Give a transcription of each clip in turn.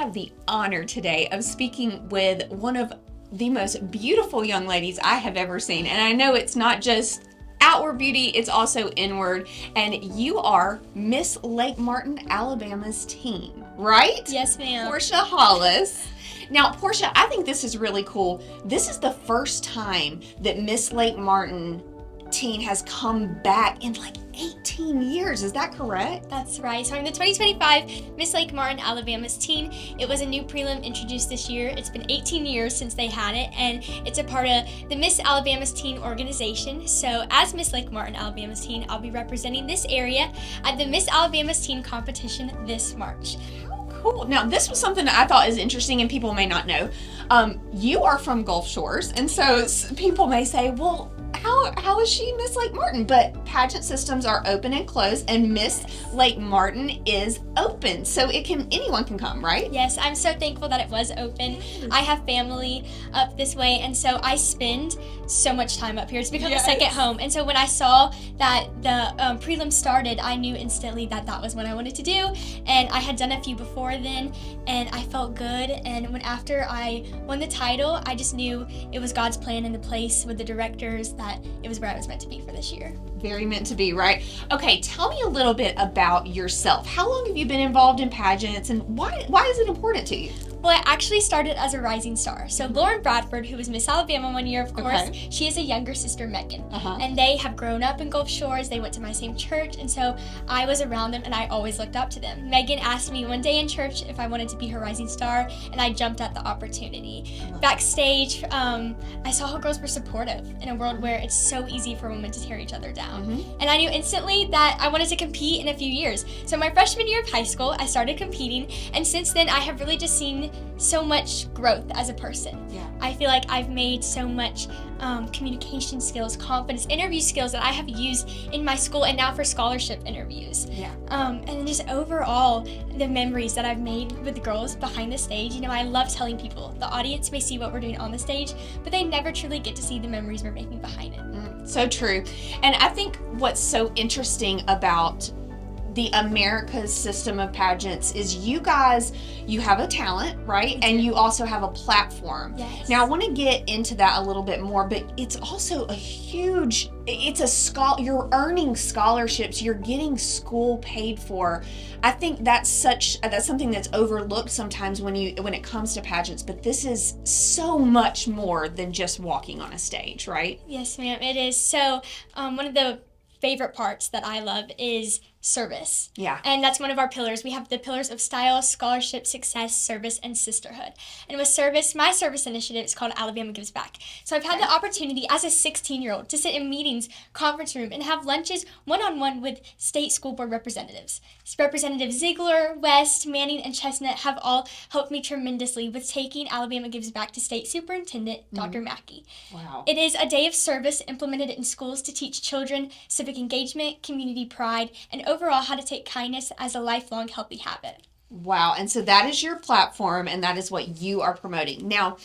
have the honor today of speaking with one of the most beautiful young ladies I have ever seen. And I know it's not just outward beauty, it's also inward. And you are Miss Lake Martin, Alabama's teen, right? Yes, ma'am. Portia Hollis. Now, Portia, I think this is really cool. This is the first time that Miss Lake Martin teen has come back in like 18 years. Is that correct? That's right. So I'm the 2025 Miss Lake Martin, Alabama's teen. It was a new prelim introduced this year. It's been 18 years since they had it, and it's a part of the Miss Alabama's teen organization. So as Miss Lake Martin, Alabama's teen, I'll be representing this area at the Miss Alabama's teen competition this March. Cool. Now, this was something that I thought is interesting and people may not know. You are from Gulf Shores, and so people may say, well, how is she Miss Lake Martin? But pageant systems are open and closed, and Miss Lake Martin is open, so anyone can come, right? Yes, I'm so thankful that it was open. I have family up this way, and so I spend so much time up here. It's become a second home, and so when I saw that the prelim started, I knew instantly that was what I wanted to do, and I had done a few before then, and I felt good, and after I won the title, I just knew it was God's plan in the place with the directors that it was where I was meant to be for this year. Very meant to be, right? Okay, tell me a little bit about yourself. How long have you been involved in pageants, and why is it important to you? Well, I actually started as a rising star. So Lauren Bradford, who was Miss Alabama one year, of course, she has a younger sister, Megan. And they have grown up in Gulf Shores. They went to my same church, and so I was around them, and I always looked up to them. Megan asked me one day in church if I wanted to be her rising star, and I jumped at the opportunity. Backstage, I saw how girls were supportive in a world where it's so easy for women to tear each other down. And I knew instantly that I wanted to compete in a few years. So my freshman year of high school, I started competing, and since then, I have really just seen so much growth as a person. I feel like I've made so much communication skills, confidence, interview skills that I have used in my school and now for scholarship interviews. And just overall, the memories that I've made with the girls behind the stage. You know, I love telling people. The audience may see what we're doing on the stage, but they never truly get to see the memories we're making behind it. So true. And I think what's so interesting about the America's system of pageants is you have a talent, right? And you also have a platform. Now I want to get into that a little bit more, but it's also you're earning scholarships, you're getting school paid for. I think that's something that's overlooked sometimes when it comes to pageants, but this is so much more than just walking on a stage, right? Yes, ma'am, it is. So one of the favorite parts that I love is service. And that's one of our pillars. We have the pillars of style, scholarship, success, service, and sisterhood. And with service, my service initiative is called Alabama Gives Back. So I've had the opportunity as a 16-year-old to sit in meetings, conference room, and have lunches one-on-one with state school board representatives. Representative Ziegler, West, Manning, and Chestnut have all helped me tremendously with taking Alabama Gives Back to State Superintendent Dr. Mackey. Wow. It is a day of service implemented in schools to teach children civic engagement, community pride, and overall how to take kindness as a lifelong healthy habit. Wow. And so that is your platform, and that is what you are promoting. Now,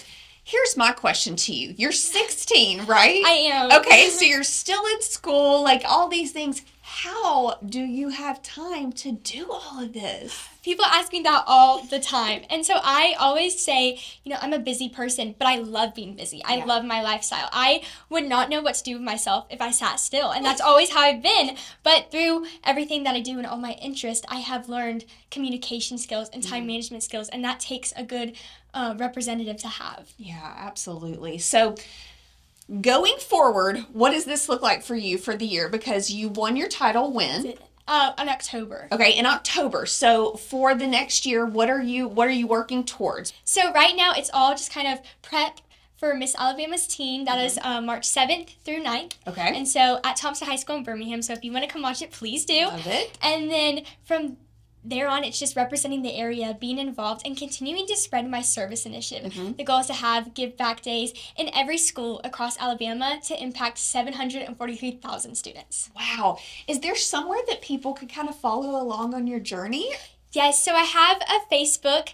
here's my question to you. You're 16, right? I am. Okay, so you're still in school, like all these things. How do you have time to do all of this? People ask me that all the time. And so I always say, I'm a busy person, but I love being busy. I love my lifestyle. I would not know what to do with myself if I sat still. And that's always how I've been. But through everything that I do and all my interests, I have learned communication skills and time management skills. And that takes a good representative to have. Yeah, absolutely. So going forward, what does this look like for you for the year? Because you won your title when? In October. Okay, in October. So for the next year, what are you working towards? So right now, it's all just kind of prep for Miss Alabama's teen. That is March 7th through 9th. Okay. And so at Thompson High School in Birmingham. So if you want to come watch it, please do. Love it. And then from there on, it's just representing the area, being involved, and continuing to spread my service initiative. The goal is to have Give Back Days in every school across Alabama to impact 743,000 students. Wow. Is there somewhere that people could kind of follow along on your journey? Yes, so I have a Facebook,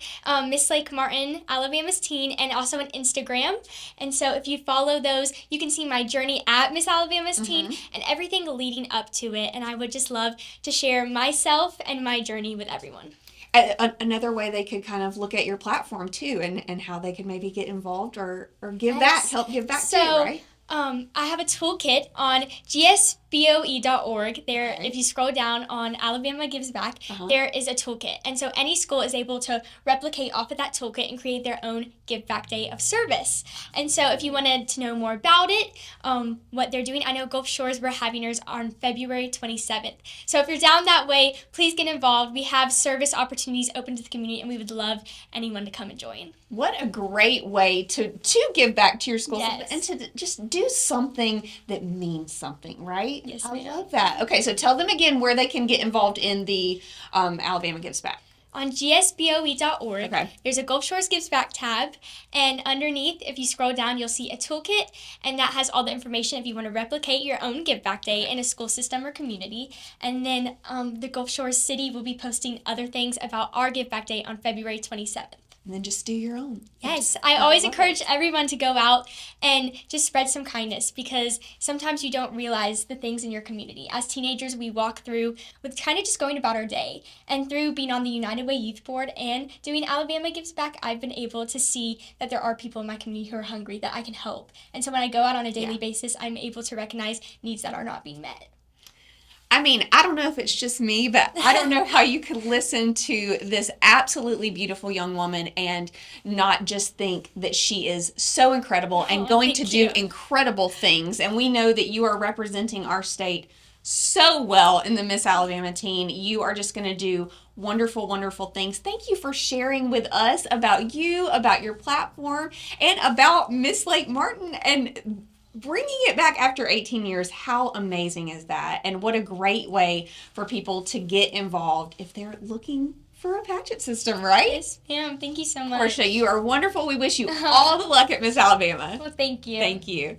Miss Lake Martin, Alabama's teen, and also an Instagram. And so if you follow those, you can see my journey at Miss Alabama's teen and everything leading up to it. And I would just love to share myself and my journey with everyone. Another way they could kind of look at your platform too, and how they could maybe get involved or give back, help give back too, right? I have a toolkit on gsboe.org. There, if you scroll down on Alabama Gives Back, there is a toolkit. And so any school is able to replicate off of that toolkit and create their own Give Back Day of service. And so if you wanted to know more about it, what they're doing, I know Gulf Shores, we're having ours on February 27th. So if you're down that way, please get involved. We have service opportunities open to the community, and we would love anyone to come and join. What a great way to give back to your school, yes. and to just do something that means something, right? Yes, I ma'am. love that. Okay, so tell them again where they can get involved in the Alabama Gives Back. On gsboe.org, okay. There's a Gulf Shores Gives Back tab, and underneath, if you scroll down, you'll see a toolkit, and that has all the information if you want to replicate your own Give Back Day in a school system or community. And then the Gulf Shores City will be posting other things about our Give Back Day on February 27th. And then just do your own. Yes, I always encourage everyone to go out and just spread some kindness, because sometimes you don't realize the things in your community. As teenagers, we walk through with kind of just going about our day. And through being on the United Way Youth Board and doing Alabama Gives Back, I've been able to see that there are people in my community who are hungry that I can help. And so when I go out on a daily basis, I'm able to recognize needs that are not being met. I mean, I don't know if it's just me, but I don't know how you could listen to this absolutely beautiful young woman and not just think that she is so incredible and going to do incredible things. And we know that you are representing our state so well in the Miss Alabama teen. You are just going to do wonderful, wonderful things. Thank you for sharing with us about you, about your platform, and about Miss Lake Martin, and bringing it back after 18 years. How amazing is that? And what a great way for people to get involved if they're looking for a pageant system, right? Yes, ma'am. Thank you so much. Portia, you are wonderful. We wish you all the luck at Miss Alabama. Well, thank you. Thank you.